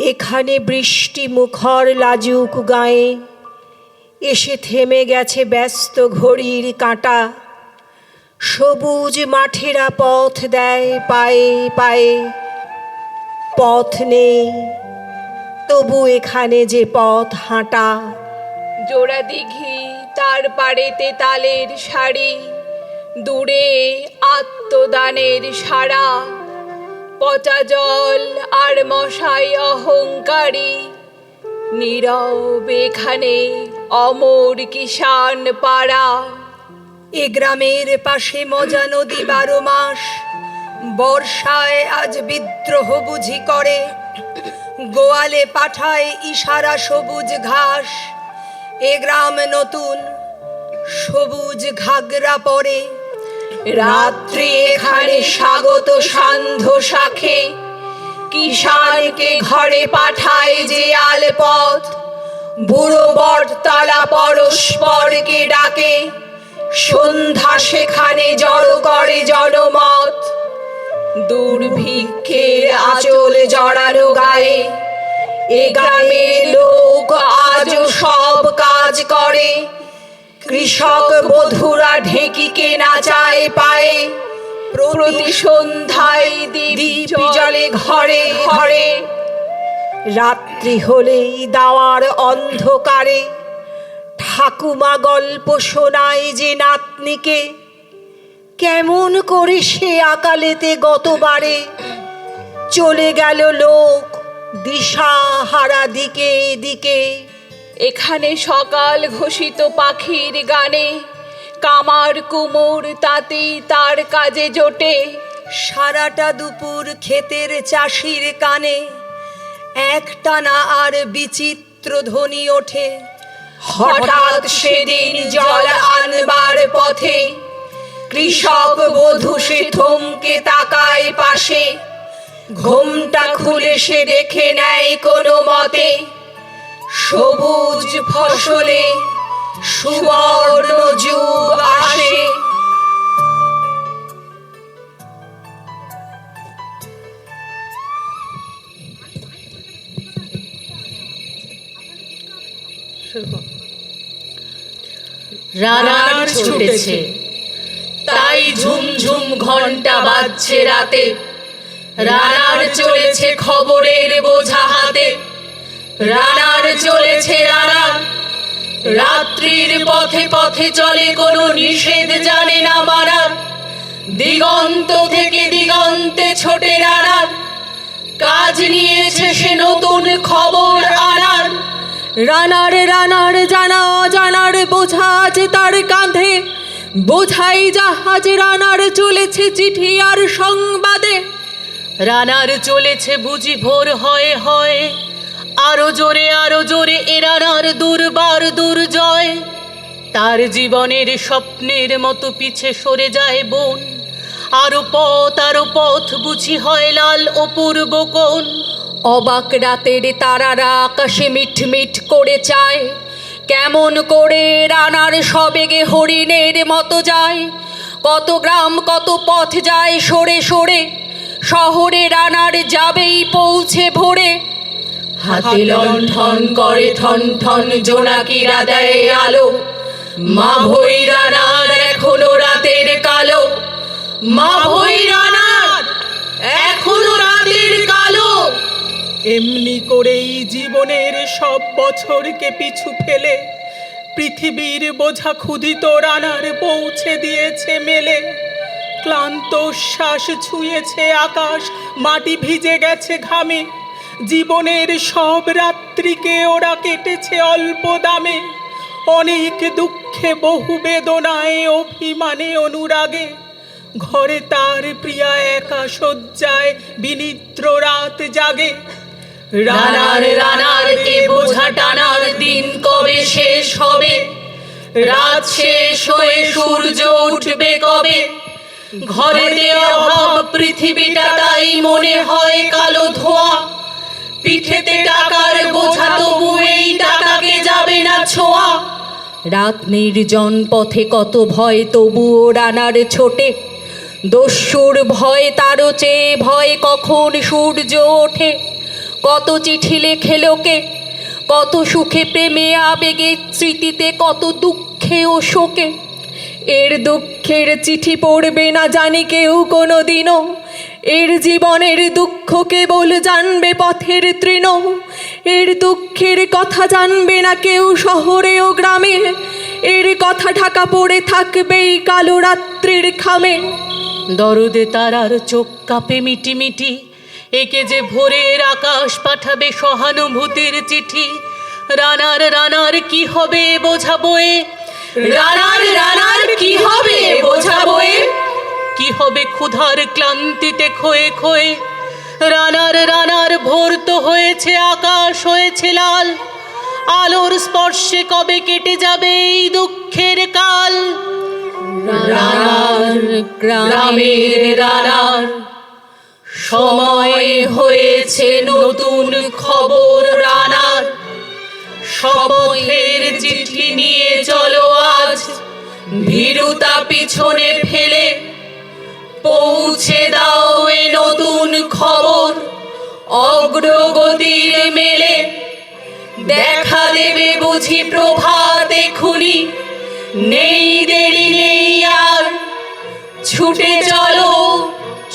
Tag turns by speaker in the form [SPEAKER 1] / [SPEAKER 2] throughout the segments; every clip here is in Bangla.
[SPEAKER 1] এখানে বৃষ্টি মুখর লাজুক গায়ে এসে থেমে গেছে ব্যস্ত ঘড়ির কাঁটা। সবুজ মাঠেরা পথ দেয় পায়ে পায়ে। পথ নেই, তবু এখানে যে পথ হাঁটা।
[SPEAKER 2] জোড়া দিঘি, তার পাড়েতে তালের শাড়ি, দূরে আত্মদানের সারা। পচা জল আর মশাই অহংকারী, নীরব এখানে অমর কিষান পাড়া।
[SPEAKER 1] এ গ্রামের পাশে মজা নদী 12 মাস, বর্ষায় আজ বিদ্রোহ বুঝি করে। গোয়ালে পাঠায় ইশারা সবুজ ঘাস। এ গ্রাম নতুন সবুজ ঘাগরা পরে।
[SPEAKER 2] রাত্রি এখানে স্বাগত সান্ধ্য শাখে, কিষানকে ঘরে পাঠায় যে আলপথ। বুড়ো বটতলা পরস্পরকে ডাকে, সন্ধ্যা সেখানে জড়ো করে জনমত। দুর্ভিক্ষের আঁচল জড়ানো গায়ে এ গ্রামের লোক আজও সব কাজ করে। কৃষক বধূরা ঢেঁকিকে নাচায় পায়ে, প্রতি সন্ধ্যায় দীপ জ্বলে ঘরে ঘরে।
[SPEAKER 1] রাত্রি হলেই দাওয়ার অন্ধকারে ঠাকুমা গল্প শোনায় যে নাতনিকে। কেমন করে সে আকালেতে গতবারে চলে গেল লোক দিশাহারা দিকে দিকে।
[SPEAKER 2] এখানে সকাল ঘোষিত পাখির গানে, কামার কুমোর তাতেই তার কাজে জোটে।
[SPEAKER 1] সারাটা দুপুর ক্ষেতের চাষির কানে একটানা আর বিচিত্র ধ্বনি ওঠে।
[SPEAKER 2] হঠাৎ সেদিন জল আনবার পথে কৃষক বধূ সে থমকে তাকায় পাশে। ঘোমটা খুলে সে দেখে নেয় কোনো মতে, সবুজ ফসলে সুবর্ণ যুগ আসে। রানার ছুটেছে, তাই ঝুমঝুম ঘন্টা বাজছে রাতে। রানার চলেছে খবরের বোঝা হাতে। রানার চলেছে রানার, রাত্রির পথে পথে চলে, কোনো নিষেধ জানে না মানার। দিগন্ত থেকে দিগন্তে ছোটে রানার, কাজ নিয়েছে সে নতুন খবর আনার। রানার রানার জানা অজানার বোঝা আছে তার কাঁধে, বোঝাই জাহাজ। রানার চলেছে চিঠি আর সংবাদে। রানার চলেছে বুঝি ভোর হয়ে হয়, আরো জোরে এ রানার দুর্বার দুর্জয়। তার জীবনের স্বপ্নের মতো পিছে সরে যায় বন, আরো পথ বুঝি হয় লাল অপূর্ব কোণ। অবাক রাতের তারারা আকাশে মিটমিট করে চায়, কেমন করে রানার সবেগে হরিণের মতো যায়। কত গ্রাম কত পথ যায় সরে সরে, শহরে রানার যাবেই পৌঁছে ভোরে। হাতে লণ্ঠন করে ঠন ঠন জোনাকিরা দেয় আলো। মা ভৈ রানার এখনো রাতের কালো, মা ভৈ রানার এখনো রাতের কালো।
[SPEAKER 3] এমনি করেই জীবনের সব বছরকে পিছু ফেলে পৃথিবীর বোঝা ক্ষুধিত রানার পৌঁছে দিয়েছে মেলে। ক্লান্ত শ্বাস ছুঁয়েছে আকাশ, মাটি ভিজে গেছে ঘামে। জীবনের সব রাত্রিকে ওরা কেটেছে অল্প দামে। অনেক দুঃখে বহু বেদনায় অভিমানে অনুরাগে। ঘরে তার প্রিয়া একা শয্যায় বিনিদ্র রাত জাগে।
[SPEAKER 2] রানার রানার এ বোঝা টানার দিন কবে শেষ হবে? রাত শেষ হয়ে সূর্য উঠবে কবে? ঘরেতে অভাব পৃথিবীটা তাই মনে হয় কালো ধোঁয়া। পিঠেতে টাকার বোঝা তবু এই টাকাকে যাবে না ছোঁয়া। রাত নির্জন পথে কত ভয় তবুও রানার ছোটে। দস্যুর ভয় তারও চেয়ে ভয় কখন সূর্য ওঠে। কত চিঠি লেখে লোকে, কত সুখে প্রেমে আবেগে স্মৃতিতে, কত দুঃখে ও শোকে। এর দুঃখের চিঠি পড়বে না জানি কেউ কোনো দিনও, এর জীবনের দুঃখ কেবল জানবে পথের তৃণ। এর দুঃখের কথা জানবে না কেউ শহরে ও গ্রামে, এর কথা ঢাকা পড়ে থাকবে এই কালো রাত্রির খামে। দরদে তারার চোখ কাঁপে মিটি মিটি, একে যে ভোরের আকাশ পাঠাবে সহানুভূতির চিঠি। রানার রানার কি হবে বোঝাবো এ, রানার রানার কি হবে বোঝাবো এ, কি হবে ক্ষুধার ক্লান্তিতে ক্ষয়ে ক্ষয়ে। রানার রানার ভোর তো হয়েছে, আকাশ হয়েছে লাল, আলোর স্পর্শে কবে কেটে যাবে এই দুঃখের কাল। রানার গ্রামের রানার সময় হয়েছে নতুন খবর রানার। শপথের চিঠি নিয়ে চলো আজ ভীরুতা পিছনে ফেলে, পৌঁছে দাও এ নতুন খবর অগ্রগতির মেলে। দেখা দেবে বুঝি প্রভাত এখুনি, নেই দেরি নেই আর, ছুটে চলো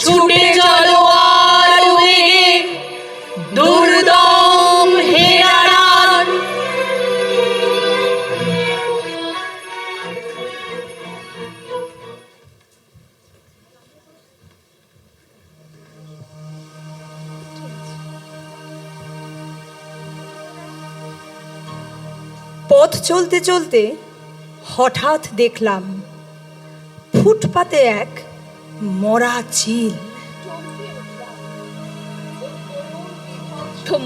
[SPEAKER 2] ছুটে চলো আর বেগে, দুর্দম হে রানার।
[SPEAKER 1] পথ চলতে চলতে হঠাৎ দেখলাম ফুটপাতে এক মরা চিল।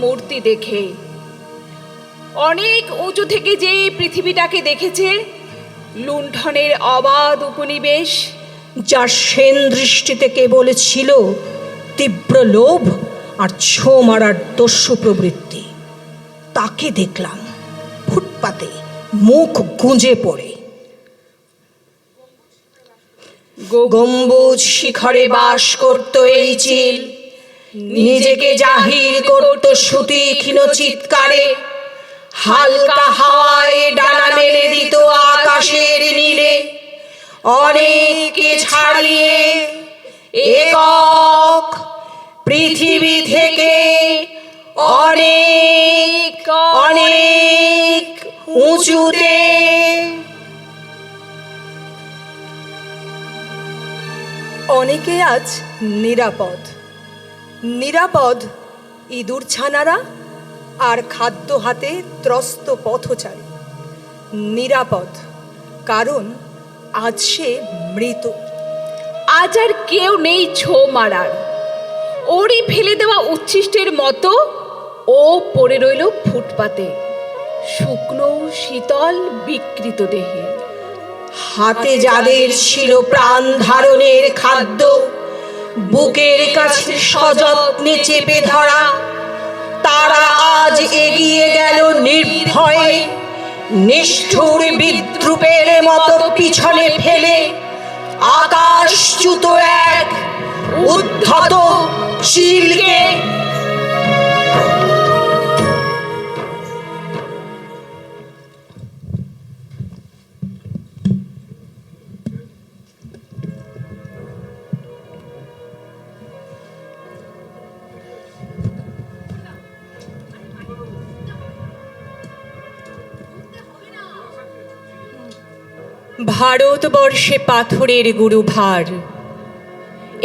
[SPEAKER 4] মূর্তি দেখে অনেক উঁচু থেকে যে পৃথিবীটাকে দেখেছে, লুণ্ঠনের অবাধ উপনিবেশ,
[SPEAKER 1] যার সেন দৃষ্টিতে কেবল ছিল তীব্র লোভ আর ছো মারার দস্যু প্রবৃত্তি, তাকে দেখলাম ফুটপাতে মুখ গুঁজে পড়ে। গম্বুজ শিখরে বাস করত এই চিল, নিজেকে জাহির করত সুতীক্ষ্ণ চিৎকারে। হালকা হাওয়ায় ডানা মেলে দিত আকাশের নীলে, অনেককে ছাড়িয়ে একক পৃথিবী থেকে অনেক অনেক উঁচুতে। অনেকে আজ নিরাপদ, নিরাপদ ইঁদুর ছানারা আর খাদ্য হাতে ত্রস্ত পথচারী। নিরাপদ কারণ আজ সে মৃত।
[SPEAKER 4] আজ আর কেউ নেই ছো মারার, ওরই ফেলে দেওয়া উচ্ছিষ্টের মতো ও পড়ে রইল ফুটপাতে, শুকনো শীতল বিকৃত দেহে।
[SPEAKER 1] হাতে যাদের ছিল প্রাণ ধারণের খাদ্য, বুকের কাছে সযত্নে চেপে ধরা, তারা আজ এগিয়ে গেল নির্ভয়ে, নিষ্ঠুর বিদ্রুপের মতো পিছনে ফেলে আকাশচ্যুত এক উদ্ধত চিলকে। ভারতবর্ষে পাথরের গুরুভার,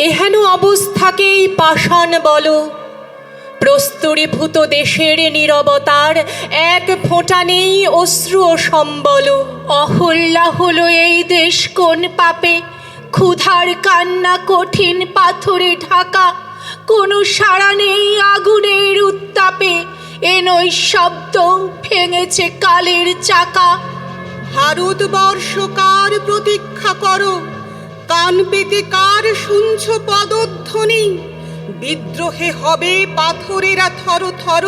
[SPEAKER 1] এহেন অবস্থাকেই পাষাণ বল। প্রস্তরীভূত দেশের নীরবতার এক ফোঁটা নেই অশ্রু ও সম্বল। অহল্যা হলো এই দেশ কোন পাপে, ক্ষুধার কান্না কঠিন পাথরে ঢাকা, কোনো সাড়া নেই আগুনের উত্তাপে, এ নৈঃশব্দ ভেঙেছে কালের চাকা।
[SPEAKER 3] ভারতবর্ষ কার প্রতীক্ষা করো, কান পেতে কার শুনছ পদধ্বনি। বিদ্রোহে হবে পাথরেরা থর থর,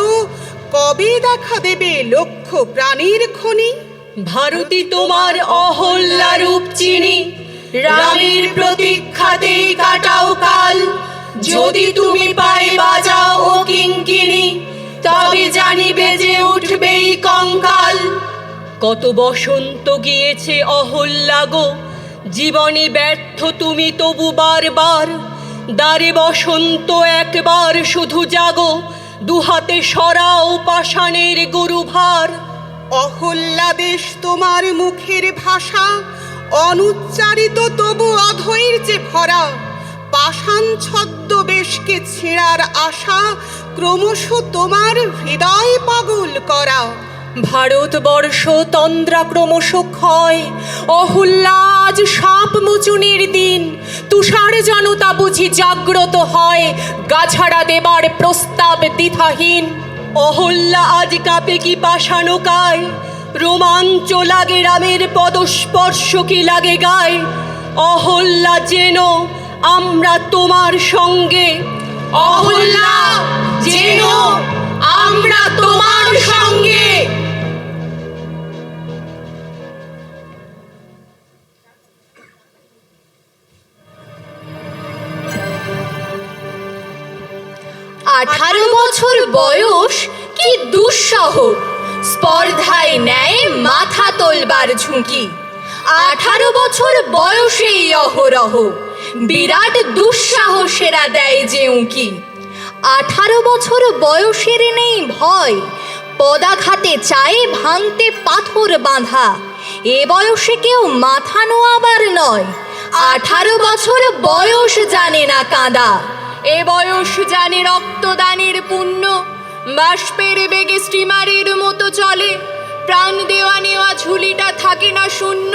[SPEAKER 3] কবে দেখা দেবে লক্ষ প্রাণীর খনি।
[SPEAKER 1] ভারতী তোমার অহল্যা রূপ চিনি, রামের প্রতীক্ষাতেই কাটাও কাল। যদি তুমি পায়ে বাজাও ও কিঙ্কিনি,
[SPEAKER 2] জানি বেজে উঠবেই কঙ্কাল।
[SPEAKER 5] কত বসন্ত গিয়েছে অহল্যা গো, জীবনে ব্যর্থ তুমি তবু বারবার। দ্বারে বসন্ত একবার শুধু জাগো, দুহাতে সরাও পাষাণের গুরুভার।
[SPEAKER 3] অহল্যাদেশ তোমার মুখের ভাষা, অনুচ্চারিত তবু অধৈর্যে ভরা। পাষাণ ছদ্মবেশকে ছেঁড়ার আশা, ক্রমশ তোমার হৃদয় পাগল করা।
[SPEAKER 1] ভারতবর্ষ তন্দ্রা ক্রমশ ক্ষয়, অহল্যা আজ সাপ মোচনের দিন। তুষার জনতা বুঝি জাগ্রত হয়, গাছাড়া দেবার প্রস্তাব দ্বিধাহীন।
[SPEAKER 5] অহল্যা আজ কাঁপে কি পাষাণকায়, রোমাঞ্চ লাগে রামের পদস্পর্শ কি লাগে গায়। অহল্যা যেন আমরা তোমার সঙ্গে,
[SPEAKER 2] অহল্যা যেন আমরা তোমার সঙ্গে।
[SPEAKER 1] আঠারো বছর বয়স কি দুঃসহ, স্পর্ধায় নেয় মাথা তোলবার ঝুঁকি। 18 বছর বয়সেই অহরহ বিরাট দুঃসাহসেরা দেয় যে উঁকি। 18 বছর বয়সের নেই ভয়, পদাঘাতে চায় ভাঙতে পাথর বাঁধা। এ বয়সে কেউ মাথা নোয়াবার নয়, 18 বছর বয়স জানে না কাঁদা। এ বয়স জানে রক্তদানের পুণ্য, বাষ্পের বেগে স্টিমারের মতো চলে। প্রাণ দেওয়া নেওয়া ঝুলিটা থাকে না শূন্য,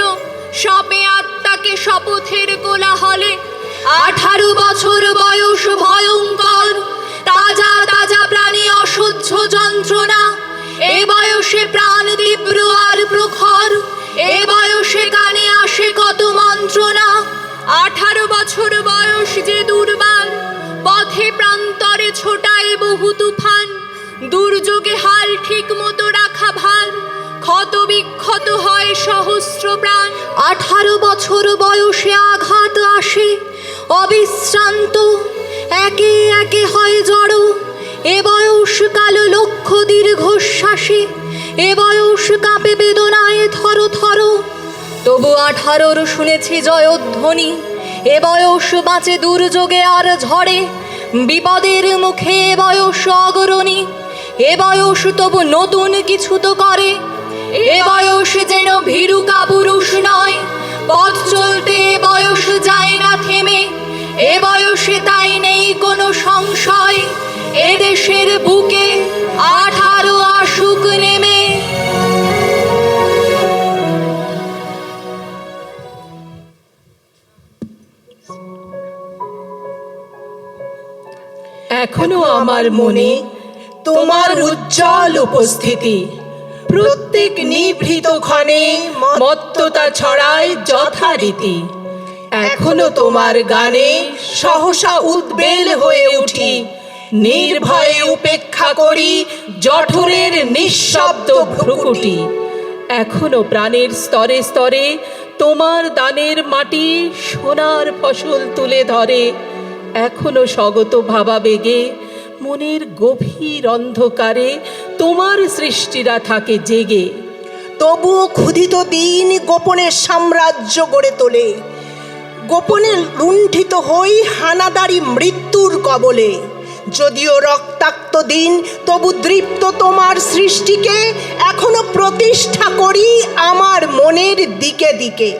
[SPEAKER 1] সপে আত্মাকে শপথের কোলাহলে। 18 বছর বয়স ভয়ঙ্কর, তাজা তাজা প্রাণে অসহ্য যন্ত্রণা। এ বয়সে প্রাণ তীব্র আর প্রখর, এ বয়সে কানে আসে কত মন্ত্রণা। 18 বছর বয়স যে দুর্বার, পথে প্রান্তরে ছোটায় বহু তুফান। দুর্যোগে হাল ঠিক মতো রাখা ভার, ক্ষত বিক্ষত হয় সহস্র প্রাণ। 18 বছর বয়সে আঘাত আসে অবিশ্রান্ত, একে একে হয় জড়ো। এ বয়স কালো লক্ষ দীর্ঘশ্বাসে, এ বয়স কাঁপে বেদনায় থর থর। তবু 18 শুনেছি জয়ধ্বনি, এ বয়স বাঁচে দুর্যোগে আর ঝড়ে। বিপদের মুখে এ বয়স অগ্রণী, এ বয়স তবু নতুন কিছু তো করে। এ বয়স যেন ভীরু কাপুরুষ নয়, পথ চলতে এ বয়স যায় না থেমে। এ বয়সে তাই নেই কোনো সংশয়, এ দেশের বুকে 18 আসুক নেমে।
[SPEAKER 5] এখনো আমার মনে তোমার উজ্জ্বল উপস্থিতি। প্রত্যেক নিভৃত ক্ষণে মত্ততা ছড়ায় যথারীতি। এখনো তোমার গানে সহসা উদ্বেল হয়ে উঠি, নির্ভয়ে উপেক্ষা করি জঠরের নিঃশব্দ ভ্রুকুটি। এখনো প্রাণের স্তরে স্তরে তোমার দানের মাটি সোনার ফসল তুলে ধরে। এখনো স্বগত ভাবাবেগে মনের গভীর অন্ধকারে তোমার সৃষ্টিরা থাকে জেগে।
[SPEAKER 6] তবুও ক্ষুধিত দিন গোপনে সাম্রাজ্য গড়ে তোলে, গোপনে লুণ্ঠিত হই হানাদারি মৃত্যুর কবলে। যদিও রক্তাক্ত দিন তবু দৃপ্ত তোমার সৃষ্টিকে এখনো প্রতিষ্ঠা করি আমার মনের দিকে দিকে।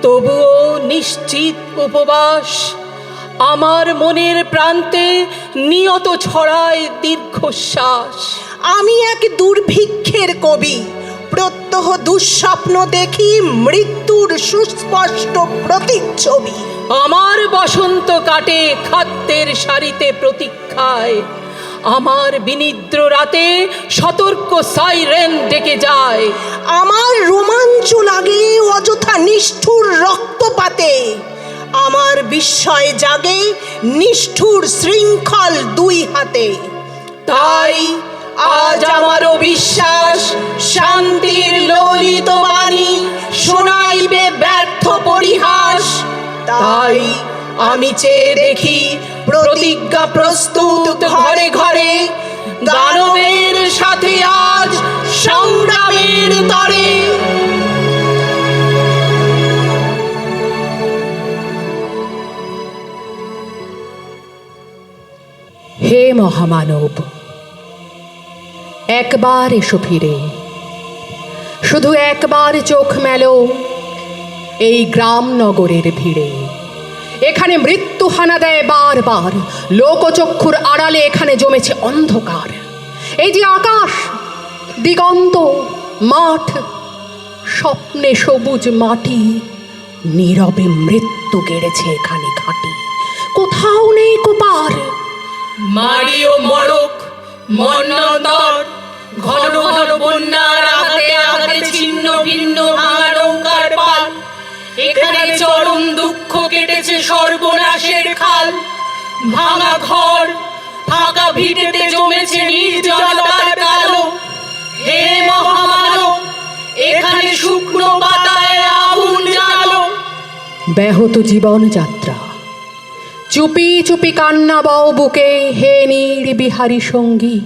[SPEAKER 5] তবুও নিশ্চিত উপবাস আমার মনের প্রান্তে নিয়ত ছড়ায় দীর্ঘশ্বাস।
[SPEAKER 6] আমি এক দুর্ভিক্ষের কবি, প্রত্যহ দুঃস্বপ্ন দেখি মৃত্যুর সুস্পষ্ট প্রতিচ্ছবি।
[SPEAKER 5] আমার বসন্ত কাটে খাদ্যের সারিতে প্রতীক্ষায়, আমার বিনিদ্র রাতে সতর্ক সাইরেন ডেকে যায়।
[SPEAKER 6] আমার রোমাঞ্চ লাগে অযথা নিষ্ঠুর রক্তপাতে, আমার বিস্ময় জাগে নিষ্ঠুর শৃঙ্খল দুই হাতে।
[SPEAKER 5] তাই আজ আমারও বিশ্বাস শান্তির ললিত বাণী শোনাইবে ব্যর্থ পরিহাস। তাই আমি চেয়ে দেখি প্রতিজ্ঞা প্রস্তুত ঘরে ঘরে, দানবের সাথে সংগ্রামের তরে।
[SPEAKER 1] হে মহামানব, একবার এসো ফিরে, শুধু একবার চোখ মেলো এই গ্রাম নগরের ভিড়ে। এখানে মৃত্যু হানা দেয় বারবার, লোকচক্ষুর আড়ালে এখানে জমেছে অন্ধকার। এই যে আকাশ, দিগন্ত, মাঠ, স্বপ্নে সবুজ মাটি, নীরবে মৃত্যু গেড়েছে এখানে ঘাটি। কোথাও নেই কোপার,
[SPEAKER 2] মারি ও মরক মন্বন্তর, ঘন ঘন বন্যার আঘাতে আঘাতে ছিন্ন ভিন্ন ভাঙা নৌকার পাল। এখানে চরম দুঃখ কেটেছে সর্বনাশের খাল। ভাঙা ঘর, ফাঁকা ভিটেতে জমেছে নির্জনতার কালো। হে মহামানব, এখানে শুকনো পাতায় আগুন জ্বালো।
[SPEAKER 1] ব্যাহত জীবন যাত্রা, চুপি চুপি কান্না বাও বুকে, হে নির্বিহারী সঙ্গী।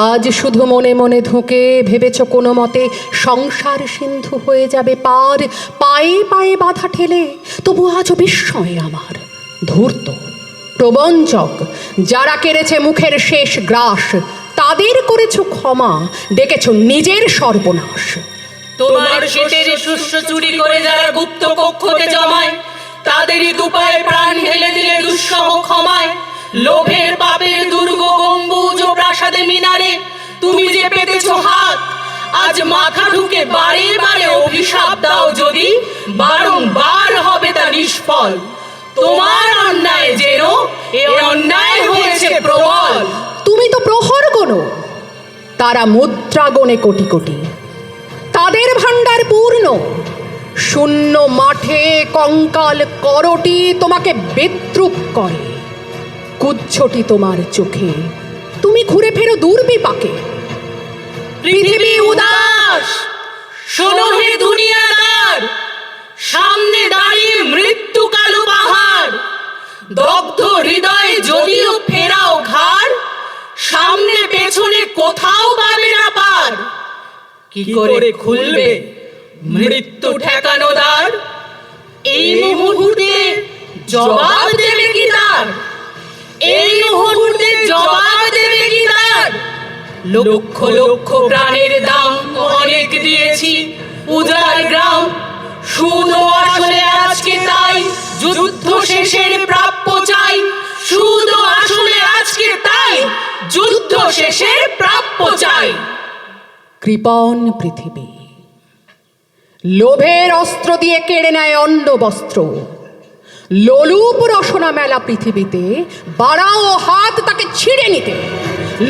[SPEAKER 1] আজ শুধু মনে মনে ধুঁকে ভেবেছ কোনো মতে সংসার সিন্ধু হয়ে যাবে পার। পায়ে পায়ে বাধা ঠেলে তবু আজও বিস্ময় আমার। ধূর্ত প্রবঞ্চক যারা কেড়েছে মুখের শেষ গ্রাস, তাদের করেছ ক্ষমা, ডেকেছ নিজের সর্বনাশ।
[SPEAKER 2] তোমার ক্ষেতের শস্য চুরি করে যারা গুপ্ত কক্ষতে জমায়, তাদেরই দুপায়ে প্রাণ ঢেলে দিলে দুঃসহ ক্ষমায়। লোভের পাপের দুর্গ গম্বুজ ও প্রাসাদে মিনারে তুমি যে পেতেছ হাত, আজ মাথা ঢুকে বারে বারে অভিশাপ দাও যদি, বারংবার হবে তা নিষ্ফল। তোমার অন্যায় যেন এ অন্যায় হয়েছে প্রবল।
[SPEAKER 1] তুমি তো প্রহর গোনো, তারা মুদ্রা গোনে কোটি কোটি, তাদের ভাণ্ডার পূর্ণ। শূন্য মাঠে কঙ্কাল করটি তোমাকে বিদ্রুপ করে। কুচ্ছটি তোমার চোখে, তুমি ঘুরে ফেরো দুর্বিপাকে।
[SPEAKER 2] পৃথিবী উদাস, শোনো হে দুনিয়াদার, সামনে দাঁড়িয়ে মৃত্যু কালো পাহাড়। দগ্ধ হৃদয় যদিও ফেরাও ঘাড়, সামনে পেছনে কোথাও পাবে না পার। কি করে খুলবে মৃত্যু ঠেকানো দ্বার? এই মুহূর্তে জবাব দেবে কি তার? এই মুহূর্তে জবাব দেবে কি তার? লক্ষ লক্ষ প্রাণের দাম অনেক দিয়েছি উজাড় গ্রাম। শুধু আসলে আজকে তাই যুদ্ধ শেষের প্রাপ্য চাই। শুধু আসলে আজকে তাই যুদ্ধ শেষের প্রাপ্য চাই।
[SPEAKER 1] কৃপণ পৃথিবী লোভের অস্ত্র দিয়ে কেড়ে নেয় অন্ন বস্ত্র। লোলুপ রসনা মেলা পৃথিবীতে, বাড়াও হাত তাকে ছিঁড়ে নিতে।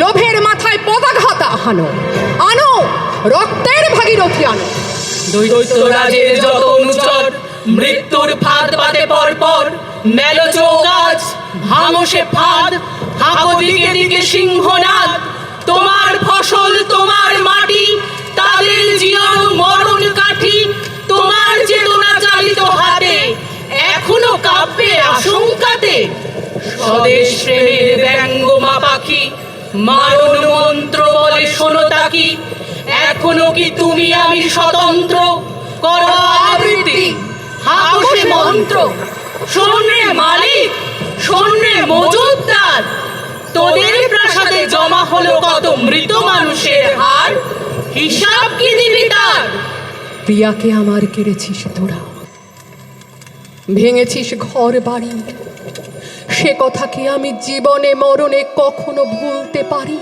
[SPEAKER 1] লোভের মাথায় পদাঘাত আনো, আনো রক্তের ভাগীরথী আনো।
[SPEAKER 2] দৈত্যরাজের যত অনুচর মৃত্যুর ফাঁদ পাতে পর পর। মেলো চৌগাছ, ভাঙো সে ফাঁদ, হাঁকো দিকে দিকে সিংহনাদ। তোমার ফসল, তোমার মাটি, তাদের জীবন মরণ কাঠি। তোমার চেতনা চালিত হাতে এখনো কাঁপবে আশঙ্কাতে। স্বদেশ প্রেমের ব্যঙ্গমা পাখি, মারণ মন্ত্র বলে শোনো তাকি। এখনো কি তুমি আমি স্বতন্ত্র? করো আবৃত্তি, হাঁকো সে মন্ত্র। শোন রে মালিক, শোন রে মজুদদার, তোদের প্রাসাদে জমা হলো কত মৃত মানুষের হার। হিসাব কি দিবি তার?
[SPEAKER 1] প্রিয়াকে আমার কেড়েছিস তোরা, ভেঙেছিস ঘর বাড়ি। সে কথা কি আমি জীবনে মরণে কখনো ভুলতে পারি?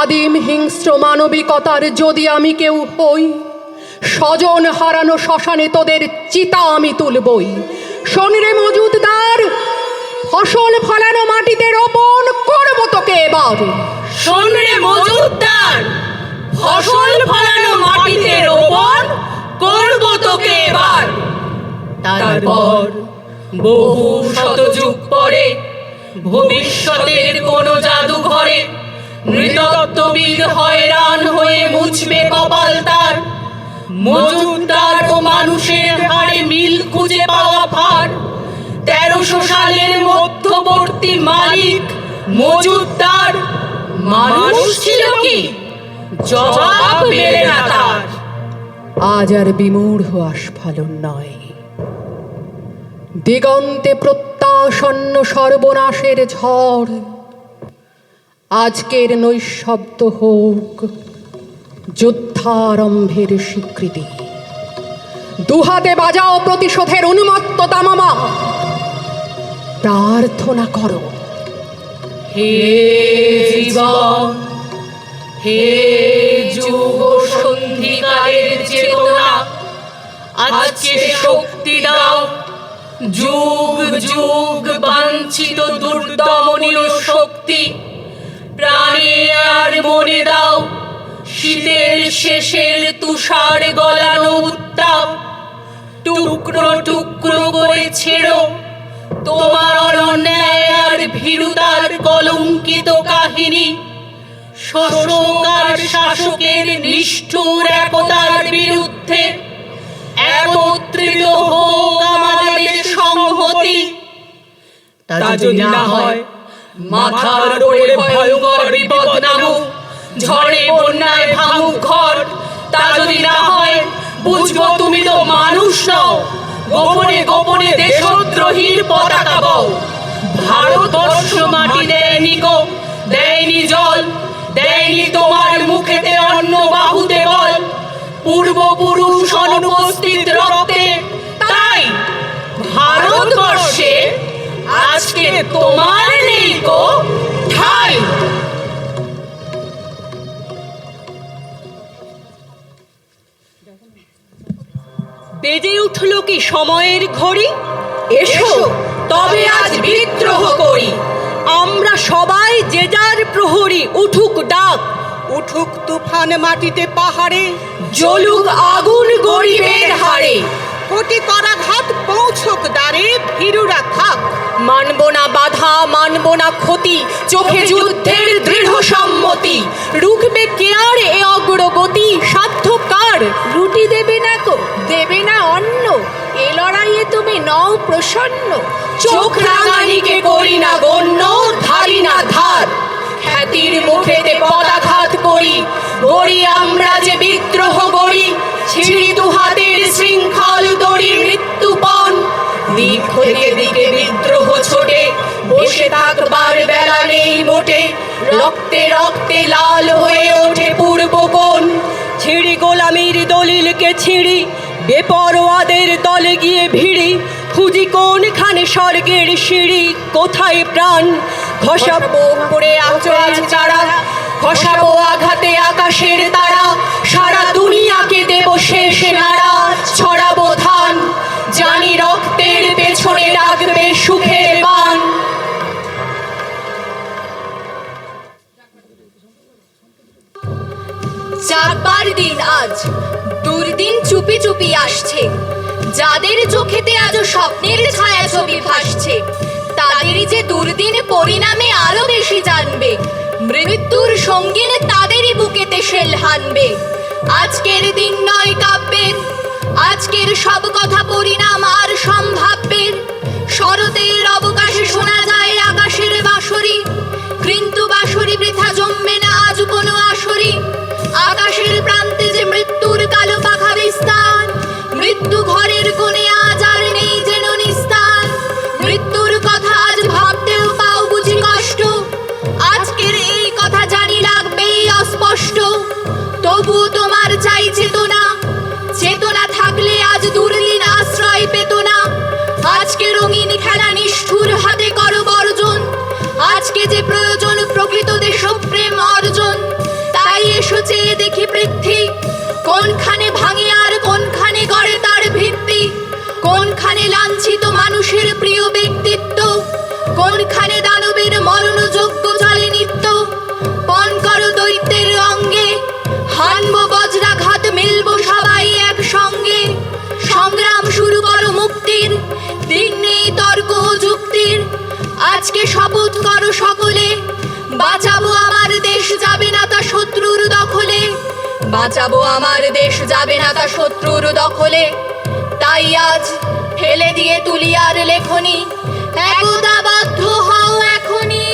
[SPEAKER 1] আদিম হিংস্র মানবিকতার যদি আমি কেউ হই, স্বজন হারানো শ্মশানে তোদের চিতা আমি তুলবই। শোন রে মজুদদার, ফসল ফলানো মাটিতে রোপণ করবো তোকে এবার।
[SPEAKER 2] শোন রে মজুদদার, ফসল ফলানো মাটিতে রোপণ করব তোকে এবার। তারপর বহু শতযুগ পরে ভবিষ্যতের কোন জাদুঘরে নৃতত্ত্ববিদ হয়রান হয়ে মুছবে কপাল তার। মজুদদার ও মানুষের হাড়ে মিল খুঁজে পাওয়া ফার। 1300 সালের মধ্যবর্তী মালিক মজুদদার মানুষ ছিল কি? জবাব মেলে না তার।
[SPEAKER 1] আজ আর বিমূঢ় আস্ফালন নয়, দিগন্তে প্রত্যাসন্ন সর্বনাশের ঝড়। আজকের নৈশব্দ হোক যুদ্ধারম্ভের স্বীকৃতি। দুহাতে বাজাও প্রতিশোধের উন্মত্ত তামামা, প্রার্থনা করো।
[SPEAKER 2] হে জীবন, হে যুগ সন্ধিকালের চেতনা, আজকে শক্তি দাও। যুগ যুগ বাঞ্ছিত দুর্দমনীয় শক্তি প্রাণে আর মনে দাও। শীতের শেষের তুষার গলানো উত্তাপ টুকরো টুকরো করে ছেড়ো। তোমার অন্যায় আর ভীরুতার কলঙ্কিত কাহিনী, শোষক আর শাসকের নিষ্ঠুর একতার বিরুদ্ধে একত্রিত হোক আমাদের সংহতি। তা যদি না হয়, মাথার উপরে ভয়ঙ্কর বিপদ নামুক, ঝড়ে বন্যায় ভাঙুক ঘর। তা যদি না হয়, বুঝবো তুমি তো মানুষ নও, গোপনে গোপনে দেশদ্রোহীর পতাকা বও। ভারতবর্ষ মাটি দেয়নি গো, দেয়নি জল, দেয়নি তোমার মুখেতে অন্ন, বাহুতে বল। পূর্বপুরুষ অনুপস্থিত রক্তে, তাই ভারতবর্ষে আজকে তোমার নেই গো ঠাই।
[SPEAKER 1] বেজে উঠল কি সময়ের ঘড়ি?
[SPEAKER 2] এসো তবে আজ বিদ্রোহ করি।
[SPEAKER 1] আমরা সবাই যে যার প্রহরী, উঠুক ডাক।
[SPEAKER 3] উঠুক তুফান মাটিতে পাহাড়ে,
[SPEAKER 2] জ্বলুক আগুন গরিবের হাড়ে।
[SPEAKER 3] কোটি করাঘাত পৌঁছক দ্বারে, ভীরুরা থাক।
[SPEAKER 1] মানব না বাধা, মানব না ক্ষতি, চোখে যুদ্ধের দৃঢ় সম্মতি। রুখবে কে আর এ অগ্রগতি, সাধ্য কার? রুটি দেবে না কো, দেবে না অন্ন, এ লড়াইয়ে তুমি নও প্রসন্ন।
[SPEAKER 2] চোখ রাঙানিকে করি না গণ্য, ধারি না ধার। খ্যাতির মুখেতে পদাঘাত করি, গড়ি আমরা যে বিদ্রোহ গড়ি। ছিঁড়ি দু হাতের শৃঙ্খল দড়ি মৃত্যুপণ। দিক হতে দিকে বিদ্রোহ ছোটে, বসে থাকবার বেলা নেই মোটে। রক্তে রক্তে লাল হয়ে ওঠে পূর্বকোণ।
[SPEAKER 1] ছিঁড়ি গোলামির দলিলকে ছিঁড়ি, বেপরোয়াদের দলে গিয়ে ভিড়ি। খুঁজি কোনখানে স্বর্গের সিঁড়ি, কোথায় প্রাণ? খসাবো করে আচল চারা,
[SPEAKER 2] খসাবো আঘাতে আকাশের তারা। সারা দুনিয়াকে দেব শেষ নাড়া, ছড়াবো ধান। জানি রক্তের পেছনে রাখবে সুখের বান।
[SPEAKER 7] জাগবার দিন আজ, দুর্দিন চুপি চুপি আসছে। যাদের চোখেতে আজ স্বপ্নের ছায়া ছবি ভাসছে, তাদেরই যে দুর্দিন পরিণামে আরো বেশি জানবে। মৃত্যুর সঙ্গিন তাদেরই বুকেতে শেল হানবে। আজকের দিন নয় কাব্যের, আজকের সব কথা পরিণাম আর সম্ভাব্যের। শরতের অবকাশে শোনা যায় আকাশের বাঁশরি, কিন্তু বাঁশরি বৃথা জমবে না আজ কোনো আসরি। আকাশের প্রান্তে যে মৃত্যুর কালো পাখা বিস্তার, মৃত্যু ঘরের কোণে আজ আর নেই যেন নিস্তার। মৃত্যুর কথা আজ ভাবতেও পাও বুঝি কষ্ট, আজকের এই কথা জানি লাগবেই অস্পষ্ট। তবুও তোমার চাই চেতনা, চেতনা থাকলে আজ দুর্দিন আশ্রয় পেত না। আজকে রঙিন খেলা নিষ্ঠুর হাতে করো বর্জন, আজকে যে প্রয়োজন প্রকৃত দেশপ্রেম অর্জন। তাই এসো চেয়ে দেখি পৃথ্বী, কোনখানে ভাঙে আর কোনখানে গড়ে তার ভিত্তি। কোনখানে লাঞ্ছিত মানুষের প্রিয় ব্যক্তিত্ব, কোনখানে দানবের মরণযোগ্য চলে নিত্য। পণ করো দৈত্যের অঙ্গে, হানব বজ্রাঘাত, মিলব সবাই একসঙ্গে। সংগ্রাম শুরু করো মুক্তির, দিন নেই তর্ক ও যুক্তির। আজকে শপথ করো সকলে, বাঁচাবো আমার দেশ, যাবে না তা শত্রুর দখলে। বাঁচাবো আমার দেশ, যাবে না তা শত্রুর দখলে। তাই আজ ফেলে দিয়ে তুলি আর লেখনি, একদা বাধ্য হও এখনই।